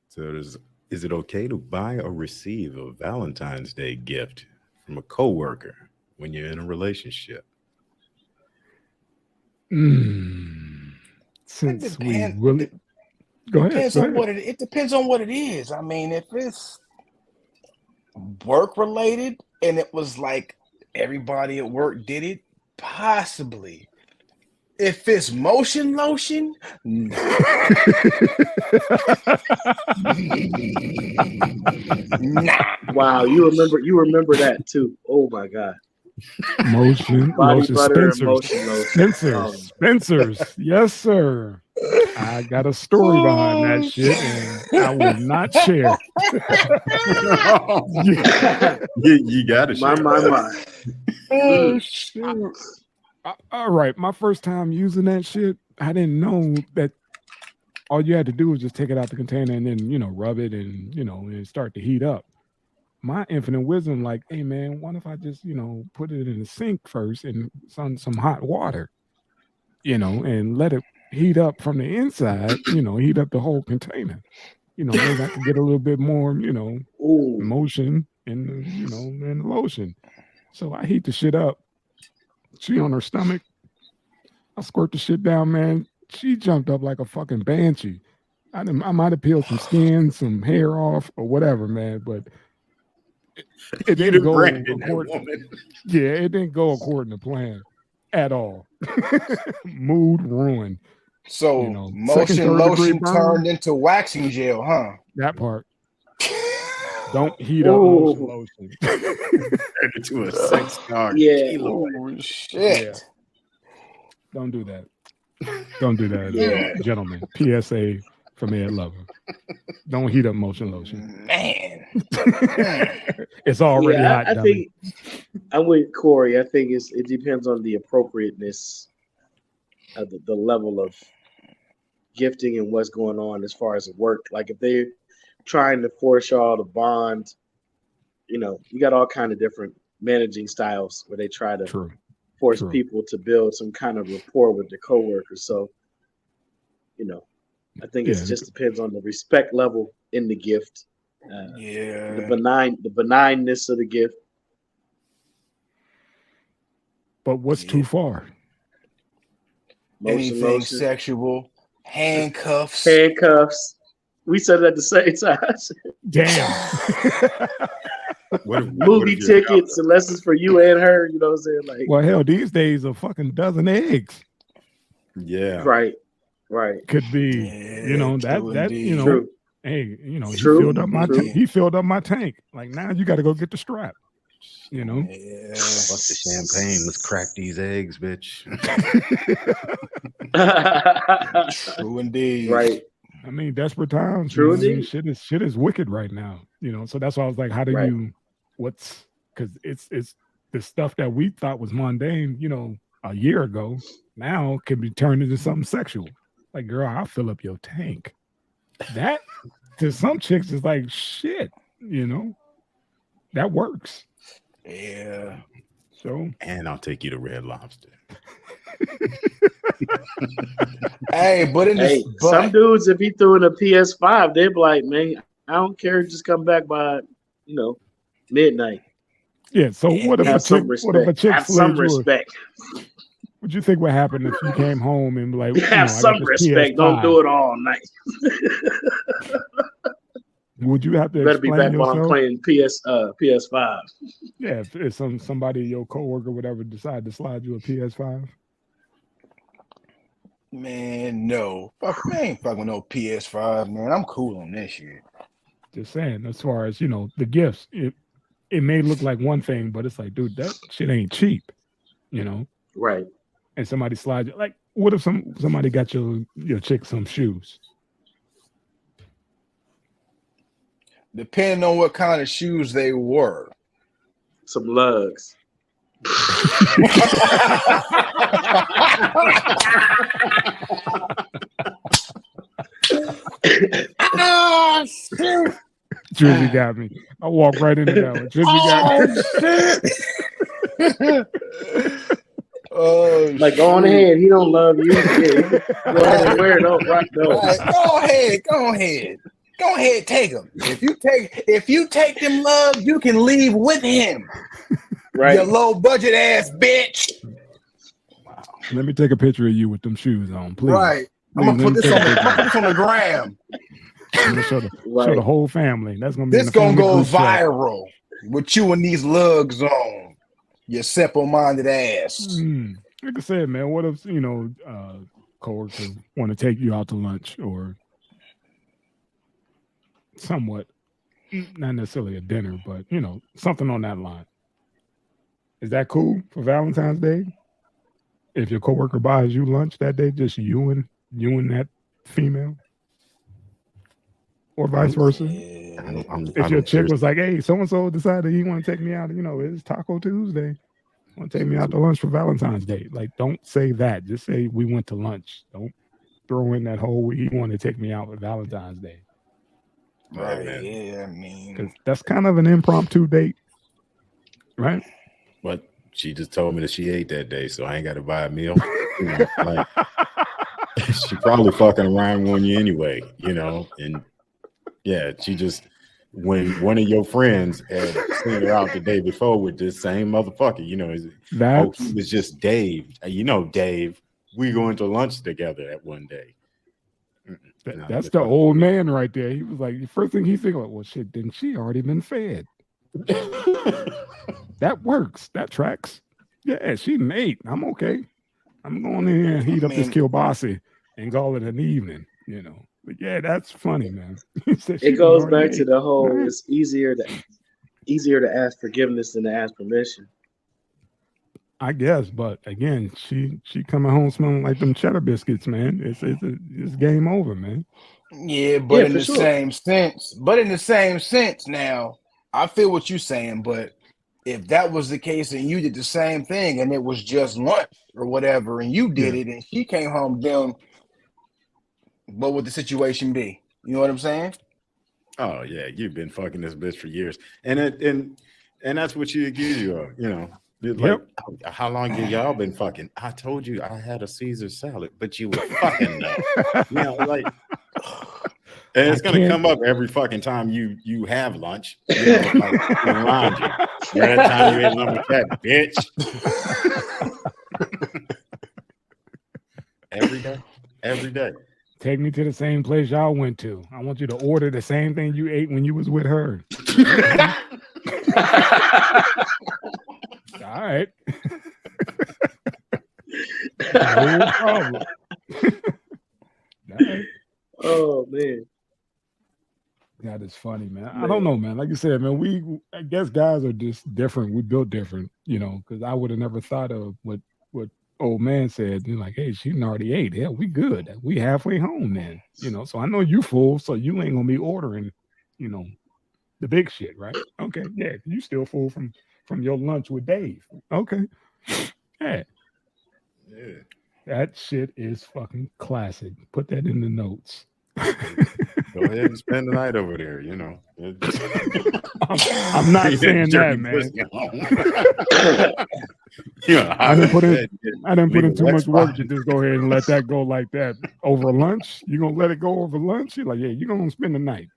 So is it okay to buy or receive a Valentine's Day gift from a coworker when you're in a relationship? Mm, It since we depends. really go ahead, Depends go on ahead. what it depends on what it is. I mean, if it's work related and it was like everybody at work did it, possibly. If it's motion lotion, nah. Nah. Wow, you remember that too. Oh my God. Motion, Body lotion, butter and Spencer's, motion lotion. Spencer's, Oh, Spencer's. Yes, sir. I got a story behind that Oh, shit, and I will not share. Yeah. You got to my share my that. my. oh Mm. shoot. All right, my first time using that shit, I didn't know that all you had to do was just take it out the container and then rub it and and start to heat up. My infinite wisdom, like, hey man, what if I just put it in the sink first and some hot water, and let it heat up from the inside, heat up the whole container. Maybe I could get a little bit more, Ooh. motion in in the lotion. So I heat the shit up. She on her stomach. I squirt the shit down, man. She jumped up like a fucking banshee. I might have peeled some skin, some hair off, or whatever, man. But it You didn't done go branded that according. woman. Yeah, it didn't go according to plan at all. Mood ruined. So Second, motion third degree lotion burn. turned into waxing gel, huh? That part. Don't heat up motion Ooh. lotion. Turned into a sex star Yeah. keloid. Oh Yeah, shit. don't do that. Don't do that, Yeah. gentlemen. PSA from Ed Lover. Don't heat up motion lotion. Man. Mm. It's already Yeah. hot, I dummy. think I'm with Corey. I think it depends on the appropriateness of the level of gifting and what's going on as far as work. Like if they're trying to force y'all to bond, you got all kind of different managing styles where they try to True. force True. people to build some kind of rapport with their coworkers. So, you know, I think it Yeah, just depends on the respect level in the gift, the Yeah. benignness of the gift. but what's Yeah. too far? Motion Anything lotion, sexual, handcuffs. handcuffs. We said it at the same time. Damn. Movie what if your tickets, unless it's for you and her. You know what I'm saying? Like, Well, hell, these days a fucking dozen eggs yeah. right, right. could be, Yeah, true indeed. True, hey, True true, true. he indeed. filled up my tank. Like now you got to go get the strap. You know. Yeah. Fuck the champagne. Let's crack these eggs, bitch. True indeed. Right, I mean, desperate times, true man. I mean, indeed. shit is wicked right now. So that's why I was like, how do Right. you? What's because it's the stuff that we thought was mundane, a year ago, now can be turned into something sexual. Like, girl, I'll fill up your tank. That to some chicks is like shit. That works. Yeah. So And I'll take you to Red Lobster. Hey, but in this, Hey, some but dudes, if he threw in a PS5, they'd be like, man, I don't care. Just come back by, you know, midnight. yeah. So yeah, what if a Have chick? some What if a respect. chick Have some slayed you? respect. What you think would happen if you came home and be like, Have I got some this respect. Don't PS5? do it all night. Would you have to Better be explain back while I'm yourself? playing PS5. Yeah, if somebody, your coworker, whatever, decide to slide you a PS5. man, no. Fuck, man, ain't fucking with no PS5, man. I'm cool on that shit. Just saying, as far as the gifts, it may look like one thing, but it's like, dude, that shit ain't cheap, you know. Right. And somebody slides you like, what if somebody got your chick some shoes? Depending on what kind of shoes they were. Some lugs. Ah, shit. Drizzy got me. I walk right into that one. Drizzy got me. Oh, Like, go on shoot. ahead. He don't love you. Yeah, go ahead and wear it. Don't rock All those. right, go ahead. Go ahead. Go ahead, take them. If you take them love, you can leave with him. Right. You low budget ass bitch. Wow. Let me take a picture of you with them shoes on, please. Right. I'm gonna put this on the gram. I'm gonna show the whole family. That's gonna be this in the gonna family go group chat. viral with you and these lugs on. You simple-minded ass. Like I said, man, what if coworker want to take you out to lunch or somewhat, not necessarily a dinner, but something on that line. Is that cool for Valentine's Day? If your coworker buys you lunch that day, just you and that female, or vice versa. If your chick was like, "Hey, so and so decided he want to take me out, it's Taco Tuesday, want to take me out to lunch for Valentine's Day." Like, don't say that. Just say we went to lunch. Don't throw in that whole he want to take me out for Valentine's Day. Right, man. Yeah, I mean, because that's kind of an impromptu date, right? But she just told me that she ate that day, so I ain't got to buy a meal. She probably fucking around on you anyway, and yeah, she just, when one of your friends had seen her out the day before with this same motherfucker, he was just Dave. Dave, we going to lunch together that one day. That's the old man right there. He was like, the first thing he thinking, well, shit, didn't she already been fed? That works. That tracks. Yeah, she done ate. I'm okay. I'm going in here and heat up this kielbasa and call it an evening, But yeah, that's funny, man. It goes back to the whole, it's easier to ask forgiveness than to ask permission. I guess, but again, she coming home smelling like them cheddar biscuits, man. It's game over, man. Yeah, but in the same sense, now I feel what you're saying. But if that was the case and you did the same thing and it was just lunch or whatever, and you did it and she came home down, what would the situation be? You know what I'm saying? Oh yeah, you've been fucking this bitch for years, and that's what she accused you of, Like, how long have y'all been fucking? I told you I had a Caesar salad, but you were fucking though. Like, and it's gonna come up every fucking time you have lunch. Like, remind you. That time you ate lunch with that bitch. Every day. Take me to the same place y'all went to. I want you to order the same thing you ate when you was with her. All right. No problem. All right. Oh man. That is funny, man. I don't know, man. Like you said, man, I guess guys are just different. We built different, because I would have never thought of what old man said. You're like, hey, she already ate. Hell, we good. We halfway home then. So I know you full, so you ain't gonna be ordering, the big shit, right? Okay, yeah, you still full from your lunch with Dave. Okay. Yeah. That shit is fucking classic. Put that in the notes. Go ahead and spend the night over there, I'm not saying that, man. I didn't put in too much work to just go ahead and let that go like that over lunch. You gonna let it go over lunch? You're like, yeah, you're gonna spend the night.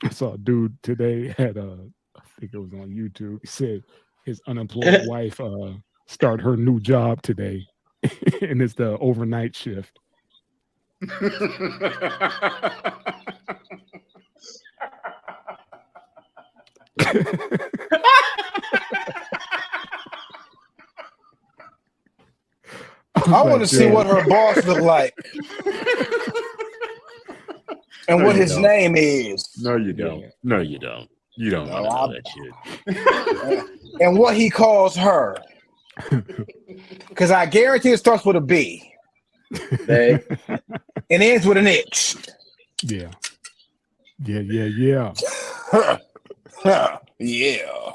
I saw a dude today had I think it was on YouTube. He said his unemployed wife start her new job today, and it's the overnight shift. I want to see what her boss look like and what his name is. No, you don't. No, you don't. You don't want to know that shit. And what he calls her. Because I guarantee it starts with a B. Hey. And ends with an X. Yeah. Yeah. Yeah.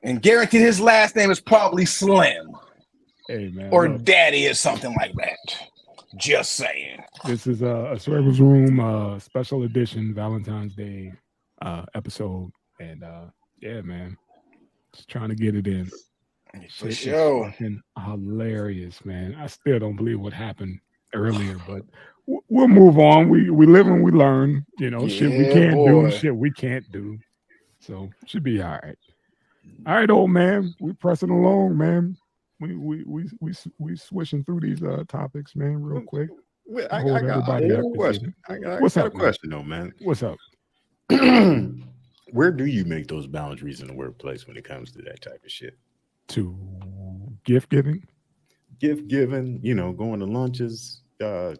And guaranteed his last name is probably Slim. Hey, man. Or Daddy or something like that. Just saying. This is a Server's Room special edition Valentine's Day episode. And yeah, man. Just trying to get it in. For sure. Fucking hilarious, man. I still don't believe what happened earlier, but we'll move on. We live and we learn. You know, shit we Yeah, can't do, boy. shit we can't do. So should be all right. All right, old man. We pressing along, man. We switching through these topics, man, real quick. Well, Hold I everybody got up a this question. evening. I What's got a up, man? question though, man. What's up? Where do you make those boundaries in the workplace when it comes to that type of shit? To gift giving? Gift giving, you know, going to lunches,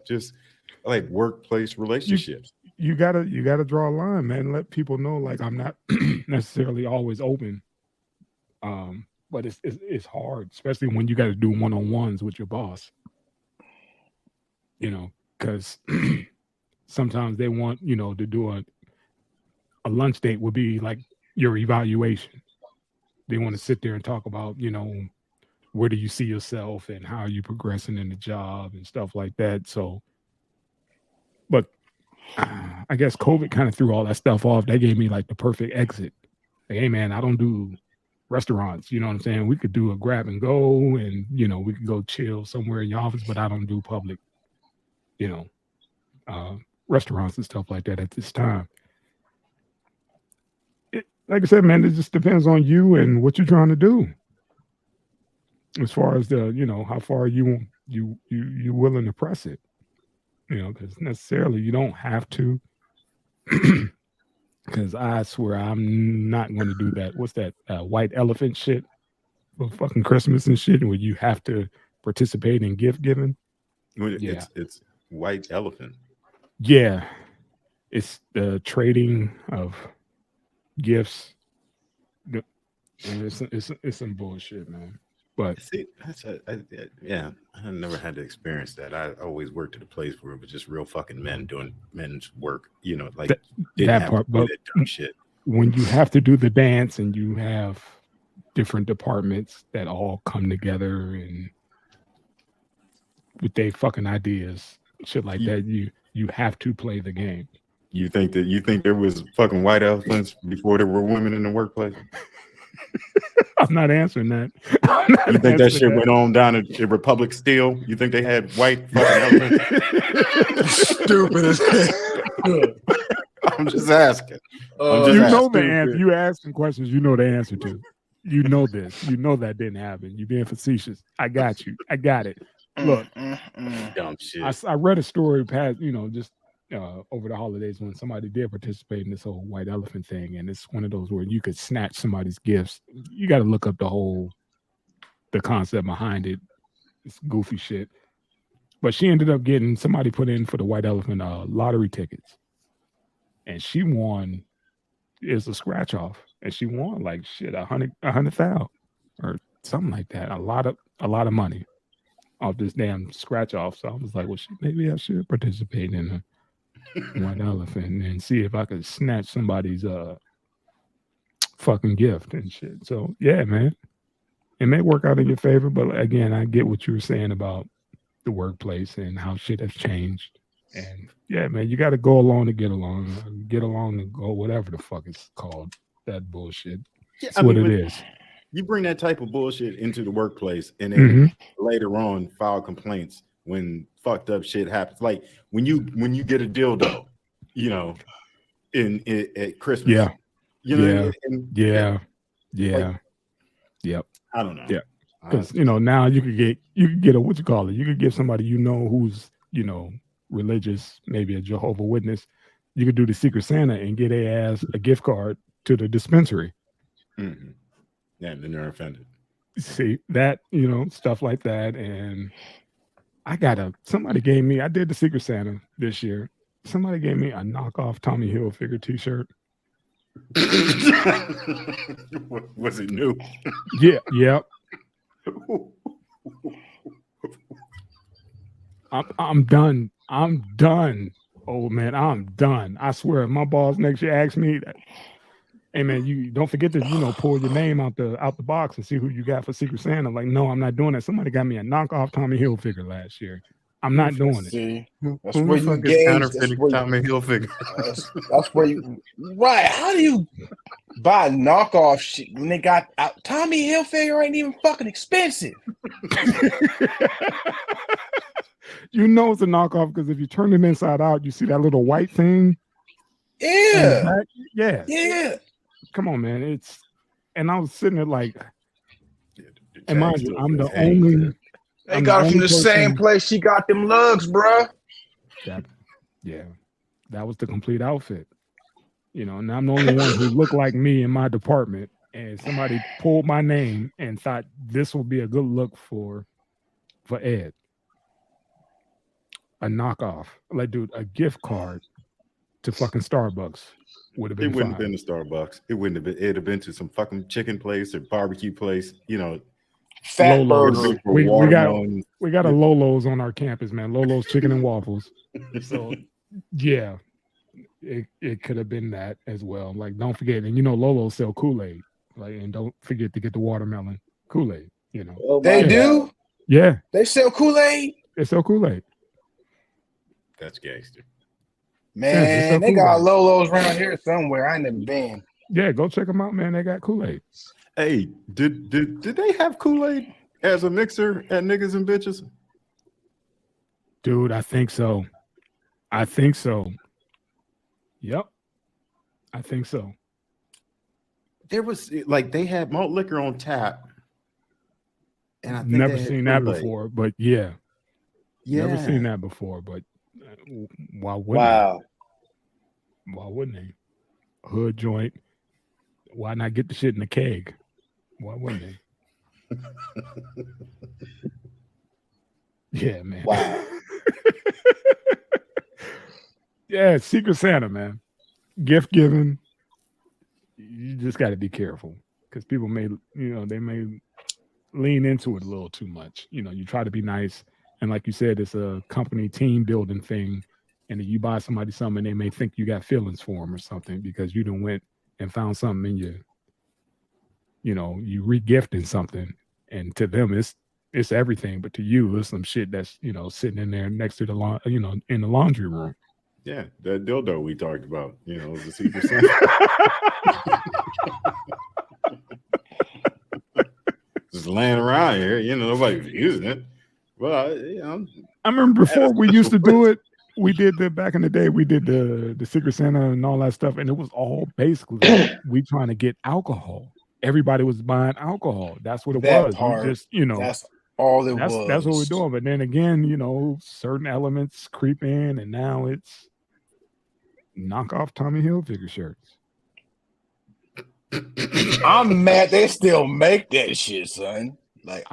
just like workplace relationships. You gotta draw a line, man. Let people know like I'm not necessarily always open. But it's hard, especially when you got to do one-on-ones with your boss. You know, because sometimes they want, you know, to do a lunch date would be like your evaluation. They want to sit there and talk about, you know, where do you see yourself and how are you progressing in the job and stuff like that. So, but I guess COVID kind of threw all that stuff off. That gave me like the perfect exit. Like, hey man, I don't do restaurants. You know what I'm saying? We could do a grab and go, and you know we could go chill somewhere in your office, but I don't do public, you know, restaurants and stuff like that at this time. Like I said, man, it just depends on you and what you're trying to do. As far as the, you know, how far you willing to press it, you know, because necessarily you don't have to. Because I swear I'm not going to do that. What's that white elephant shit for fucking Christmas and shit, where you have to participate in gift giving? Yeah, it's white elephant. Yeah, it's the trading of gifts. It's some bullshit, man. But see, yeah, I never had to experience that. I always worked at a place where it was just real fucking men doing men's work. You know, like that part. But that dumb shit. When you have to do the dance and you have different departments that all come together and with their fucking ideas, shit like that, you have to play the game. You think there was fucking white elephants before there were women in the workplace? I'm not answering that. You think that shit went on down at Republic Steel? You think they had white fucking elephants? Stupid as hell. I'm just asking. You know the answer. You asking questions you know the answer to. You know this. You know that didn't happen. You being facetious. I got you. I got it. Look, dumb shit. I read a story past, you know, just over the holidays when somebody did participate in this whole white elephant thing, and it's one of those where you could snatch somebody's gifts. You got to look up the concept behind it. It's goofy shit. But she ended up getting somebody put in for the white elephant lottery tickets, and she won. It's a scratch off, and she won like shit 100,000 or something like that. A lot of money off this damn scratch off. So I was like, well, shit, maybe I should participate in a white elephant and see if I could snatch somebody's fucking gift and shit. So yeah, man, it may work out in your favor, but again, I get what you were saying about the workplace and how shit has changed. And yeah, man, you got to go along to get along and go, whatever the fuck it's called. That bullshit. That's what it is. You bring that type of bullshit into the workplace, and then later on file complaints when fucked up shit happens. Like when you get a dildo, you know, at Christmas. Yeah. You know. Yeah. Yep. I don't know. Yeah. Because you know now you could get a what you call it. You could give somebody you know who's you know religious, maybe a Jehovah's Witness. You could do the Secret Santa and get a ass a gift card to the dispensary. Mm-hmm. Yeah, and then they're offended. See that, you know, stuff like that. And I did the Secret Santa this year. Somebody gave me a knockoff Tommy Hilfiger t-shirt. Was it new? Yeah, yep. I'm done. I'm done. Old man, I'm done. I swear, if my boss next year asks me that, hey man, you don't forget to, you know, pull your name out the box and see who you got for Secret Santa. Like, no, I'm not doing that. Somebody got me a knockoff Tommy Hilfiger last year. I'm not doing it. That's where you gauge. Tommy Hilfiger. That's where you right. How do you buy knockoff shit when they got Tommy Hilfiger ain't even fucking expensive? You know it's a knockoff because if you turn it inside out, you see that little white thing. Yeah. Yeah. Yeah. Come on, man. And I was sitting there like, The and mind tag you, still I'm says the Hanes only. there. They I'm got it from only the same person- place she got them lugs, bruh. Yeah, that was the complete outfit. You know, and I'm the only one who looked like me in my department. And somebody pulled my name and thought this will be a good look for Ed. A knockoff, like, dude, a gift card to fucking Starbucks would have It been wouldn't fine. have been to Starbucks. It wouldn't have been. It'd have been to some fucking chicken place or barbecue place. You know, Fat Lolo's. burger. for We got watermelon. a Lolo's on our campus, man. Lolo's chicken and waffles. So yeah, it could have been that as well. Like, don't forget, and you know, Lolo's sell Kool-Aid. Like, and don't forget to get the watermelon Kool-Aid. You know, Oh, They my do? God. yeah, They sell Kool-Aid? they sell Kool-Aid. That's gangster. Man, sell they got Kool-Aid. Lolo's around here somewhere. I ain't never been. Yeah, go check them out, man. They got Kool-Aid. Hey, did they have Kool-Aid as a mixer at Niggas and Bitches? Dude, I think so. Yep. I think so. There was like they had malt liquor on tap, and I think Never they had seen that Kool-Aid. before, but yeah. Yeah, Never seen that before, but why wouldn't Wow. he? Why wouldn't he? Hood joint. Why not get the shit in the keg? Why wouldn't he? Yeah, man. Wow. Yeah, Secret Santa, man. Gift giving. You just got to be careful because people may, they may lean into it a little too much. You know, you try to be nice. And like you said, it's a company team building thing. And if you buy somebody something, they may think you got feelings for them or something because you done went and found something in you re-gifting something. And to them, it's everything. But to you, it's some shit that's, sitting in there next to the, in the laundry room. yeah, that dildo we talked about. Was a Secret Santa. Just laying around here, nobody's using it. Well, I remember before we used to do it. We did back in the day. We did the Secret Santa and all that stuff, and it was all basically we trying to get alcohol. Everybody was buying alcohol. That's what it That was. part, We just, that's all it was. That's what we're doing. But then again, certain elements creep in, and now it's knockoff Tommy Hilfiger shirts. I'm mad they still make that shit, son. Like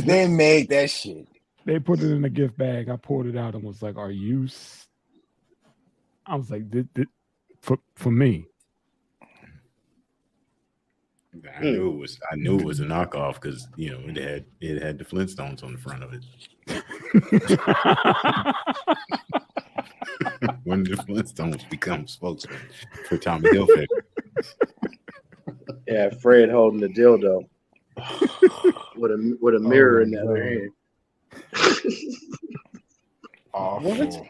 they made that shit. They put it in a gift bag. I poured it out and was like, "Are you?" I was like, "For me." I knew it was a knockoff because it had the Flintstones on the front of it. When did the Flintstones become spokesman for Tommy Hilfiger? Yeah, Fred holding the dildo with a mirror in the other hand. Awful.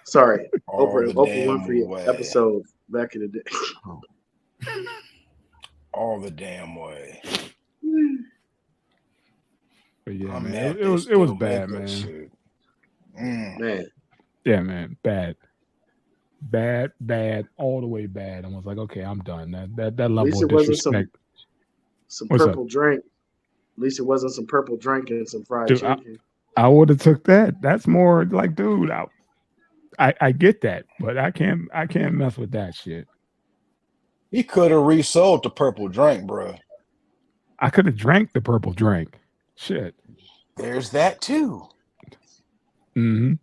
Sorry, All Oprah the damn Winfrey way. episode back in the day. All the damn way. But yeah, I'm man, mad it they was still bad, make that man. shit. Man, Yeah, man, bad, all the way bad. I was like, okay, I'm done. That at level least of it wasn't disrespect. some What's purple drink. At least it wasn't some purple drink and some fried Dude, chicken. I would have took that. That's more like, dude, I get that, but I can't mess with that shit. He could have resold the purple drink, bro. I could have drank the purple drink. Shit. There's that too. Mm-hmm.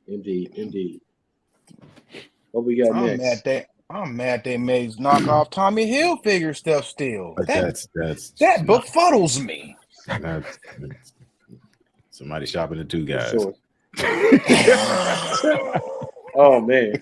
Indeed. What we got next? I'm mad they made knockoff Tommy Hilfiger stuff still. That's That befuddles me. that's somebody shopping the two guys. Sure. Oh man.